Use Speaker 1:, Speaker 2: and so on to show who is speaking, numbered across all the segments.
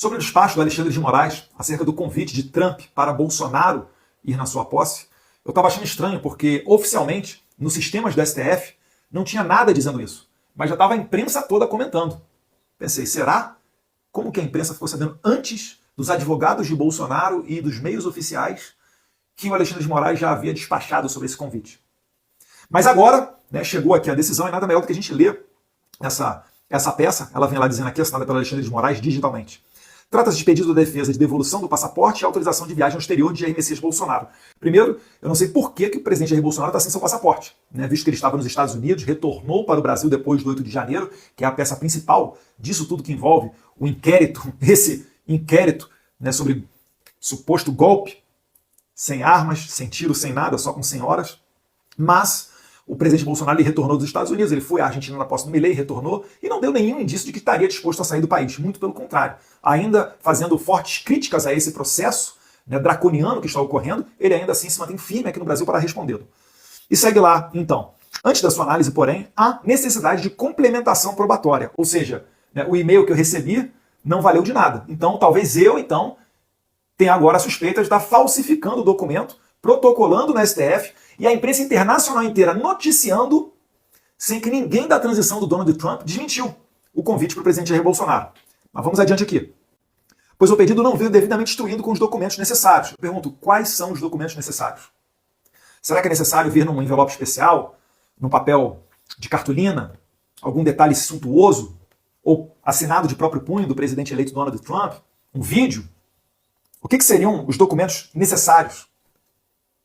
Speaker 1: Sobre o despacho do Alexandre de Moraes acerca do convite de Trump para Bolsonaro ir na sua posse, eu estava achando estranho porque, oficialmente, nos sistemas do STF, não tinha nada dizendo isso. Mas já estava a imprensa toda comentando. Pensei, será? Como que a imprensa ficou sabendo antes dos advogados de Bolsonaro e dos meios oficiais que o Alexandre de Moraes já havia despachado sobre esse convite? Mas agora, né, chegou aqui a decisão, e nada melhor do que a gente ler essa peça, ela vem lá dizendo aqui, assinada pelo Alexandre de Moraes digitalmente. Trata-se de pedido da defesa de devolução do passaporte e autorização de viagem ao exterior de Jair Messias Bolsonaro. Primeiro, eu não sei por que o presidente Jair Bolsonaro está sem seu passaporte, né? Visto que ele estava nos Estados Unidos, retornou para o Brasil depois do 8 de janeiro, que é a peça principal disso tudo que envolve o inquérito, esse inquérito, né, sobre suposto golpe, sem armas, sem tiro, sem nada, só com senhoras. Mas o presidente Bolsonaro ele retornou dos Estados Unidos, ele foi à Argentina na posse do Milei, retornou e não deu nenhum indício de que estaria disposto a sair do país. Muito pelo contrário. Ainda fazendo fortes críticas a esse processo, né, draconiano que está ocorrendo, ele ainda assim se mantém firme aqui no Brasil para respondê-lo. E segue lá, então. Antes da sua análise, porém, há necessidade de complementação probatória. Ou seja, né, o e-mail que eu recebi não valeu de nada. Então, talvez eu, tenha agora a suspeita de estar falsificando o documento, protocolando na STF, e a imprensa internacional inteira noticiando, sem que ninguém da transição do Donald Trump desmentiu o convite para o presidente Jair Bolsonaro. Mas vamos adiante aqui. Pois o pedido não veio devidamente instruído com os documentos necessários. Eu pergunto, quais são os documentos necessários? Será que é necessário vir num envelope especial, num papel de cartolina, algum detalhe suntuoso, ou assinado de próprio punho do presidente eleito Donald Trump? Um vídeo? O que seriam os documentos necessários?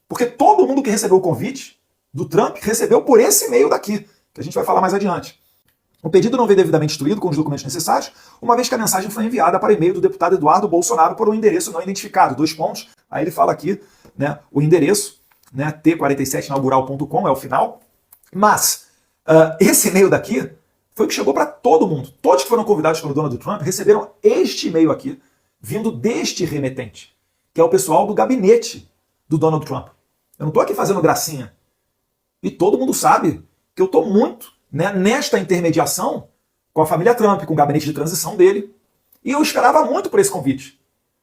Speaker 1: Porque todo mundo que recebeu o convite do Trump recebeu por esse e-mail daqui, que a gente vai falar mais adiante. O pedido não veio devidamente instruído com os documentos necessários, uma vez que a mensagem foi enviada para e-mail do deputado Eduardo Bolsonaro por um endereço não identificado. 2 pontos. Aí ele fala aqui, né, o endereço, né, t47inaugural.com é o final. Mas esse e-mail daqui foi o que chegou para todo mundo. Todos que foram convidados pelo Donald Trump receberam este e-mail aqui, vindo deste remetente, que é o pessoal do gabinete do Donald Trump. Eu não estou aqui fazendo gracinha. E todo mundo sabe que eu estou muito, né, nesta intermediação com a família Trump, com o gabinete de transição dele. E eu esperava muito por esse convite.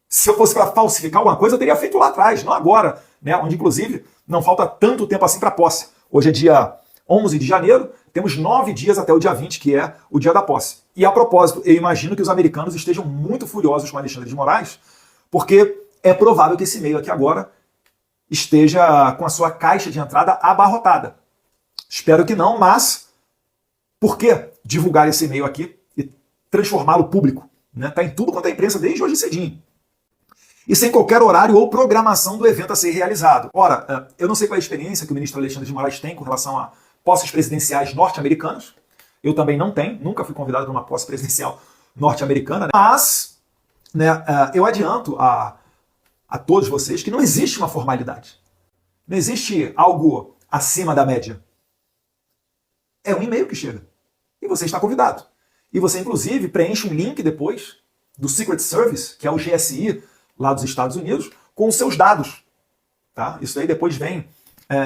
Speaker 1: Se eu fosse para falsificar alguma coisa, eu teria feito lá atrás, não agora, né, onde inclusive não falta tanto tempo assim para a posse. Hoje é dia 11 de janeiro, temos 9 dias até o dia 20, que é o dia da posse. E a propósito, eu imagino que os americanos estejam muito furiosos com Alexandre de Moraes, porque é provável que esse e-mail aqui agora esteja com a sua caixa de entrada abarrotada. Espero que não, mas por que divulgar esse e-mail aqui e transformá-lo público? Está em tudo quanto é imprensa desde hoje cedinho. E sem qualquer horário ou programação do evento a ser realizado. Ora, eu não sei qual é a experiência que o ministro Alexandre de Moraes tem com relação a posses presidenciais norte-americanas. Eu também não tenho, nunca fui convidado para uma posse presidencial norte-americana. Mas, né, eu adianto a todos vocês que não existe uma formalidade. Não existe algo acima da média. É um e-mail que chega. E você está convidado. E você, inclusive, preenche um link depois do Secret Service, que é o GSI lá dos Estados Unidos, com os seus dados. Tá? Isso aí depois vem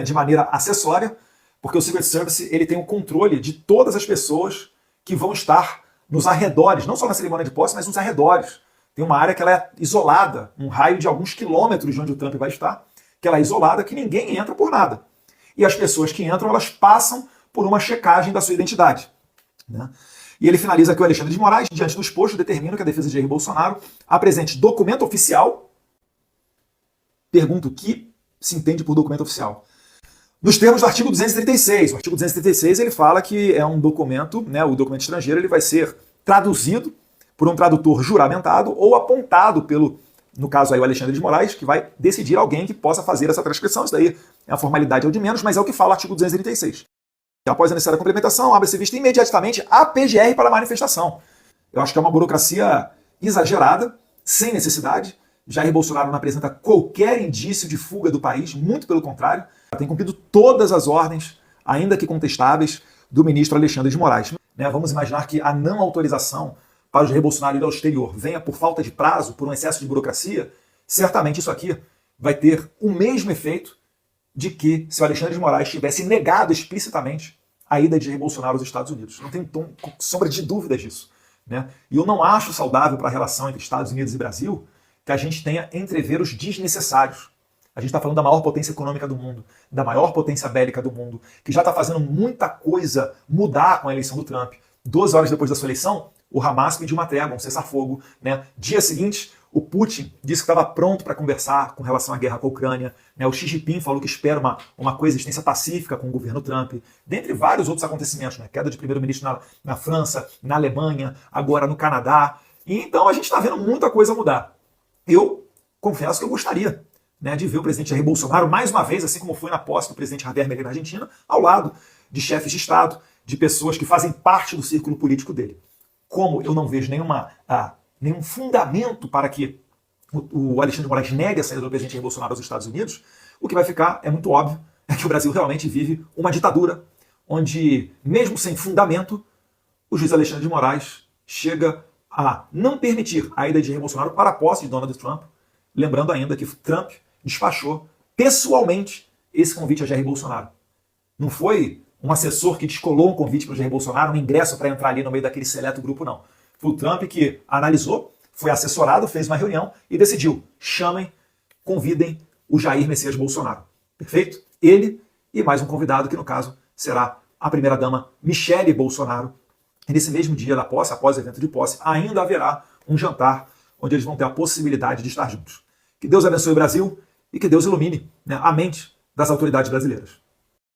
Speaker 1: de maneira acessória, porque o Secret Service ele tem o controle de todas as pessoas que vão estar nos arredores, não só na cerimônia de posse, mas nos arredores. Tem uma área que ela é isolada, um raio de alguns quilômetros de onde o Trump vai estar, que ela é isolada, que ninguém entra por nada. E as pessoas que entram, elas passam por uma checagem da sua identidade. Né? E ele finaliza aqui o Alexandre de Moraes, diante do exposto, determina que a defesa de Jair Bolsonaro apresente documento oficial. Pergunto o que se entende por documento oficial. Nos termos do artigo 236. O artigo 236 ele fala que é um documento, né, o documento estrangeiro ele vai ser traduzido por um tradutor juramentado ou apontado pelo, no caso aí o Alexandre de Moraes, que vai decidir alguém que possa fazer essa transcrição. Isso daí é a formalidade ao de menos, mas é o que fala o artigo 236. Após a necessária complementação, abre-se vista imediatamente a PGR para a manifestação. Eu acho que é uma burocracia exagerada, sem necessidade. Jair Bolsonaro não apresenta qualquer indício de fuga do país, muito pelo contrário. Tem cumprido todas as ordens, ainda que contestáveis, do ministro Alexandre de Moraes. Vamos imaginar que a não autorização para o Jair Bolsonaro ir ao exterior venha por falta de prazo, por um excesso de burocracia, certamente isso aqui vai ter o mesmo efeito de que se o Alexandre de Moraes tivesse negado explicitamente a ida de Jair Bolsonaro aos Estados Unidos. Não tem sombra de dúvida disso. né? E eu não acho saudável para a relação entre Estados Unidos e Brasil que a gente tenha entreveros desnecessários. A gente está falando da maior potência econômica do mundo, da maior potência bélica do mundo, que já está fazendo muita coisa mudar com a eleição do Trump. 12 horas depois da sua eleição, o Hamas pediu uma trégua, um cessar-fogo, né? Dia seguinte, o Putin disse que estava pronto para conversar com relação à guerra com a Ucrânia. Né? O Xi Jinping falou que espera uma coexistência pacífica com o governo Trump. Dentre vários outros acontecimentos, né? Queda de primeiro-ministro na França, na Alemanha, agora no Canadá. E então a gente está vendo muita coisa mudar. Eu confesso que eu gostaria, né, de ver o presidente Jair Bolsonaro mais uma vez, assim como foi na posse do presidente Javier Milei na Argentina, ao lado de chefes de Estado, de pessoas que fazem parte do círculo político dele. Como eu não vejo nenhum fundamento para que o Alexandre de Moraes negue a saída do presidente Jair Bolsonaro aos Estados Unidos, o que vai ficar, é muito óbvio, é que o Brasil realmente vive uma ditadura, onde, mesmo sem fundamento, o juiz Alexandre de Moraes chega a não permitir a ida de Jair Bolsonaro para a posse de Donald Trump, lembrando ainda que Trump despachou pessoalmente esse convite a Jair Bolsonaro. Não foi um assessor que descolou um convite para o Jair Bolsonaro, um ingresso para entrar ali no meio daquele seleto grupo, não. Foi o Trump que analisou, foi assessorado, fez uma reunião e decidiu: chamem, convidem o Jair Messias Bolsonaro. Perfeito? Ele e mais um convidado, que no caso será a primeira-dama Michele Bolsonaro. E nesse mesmo dia da posse, após o evento de posse, ainda haverá um jantar onde eles vão ter a possibilidade de estar juntos. Que Deus abençoe o Brasil e que Deus ilumine, né, a mente das autoridades brasileiras.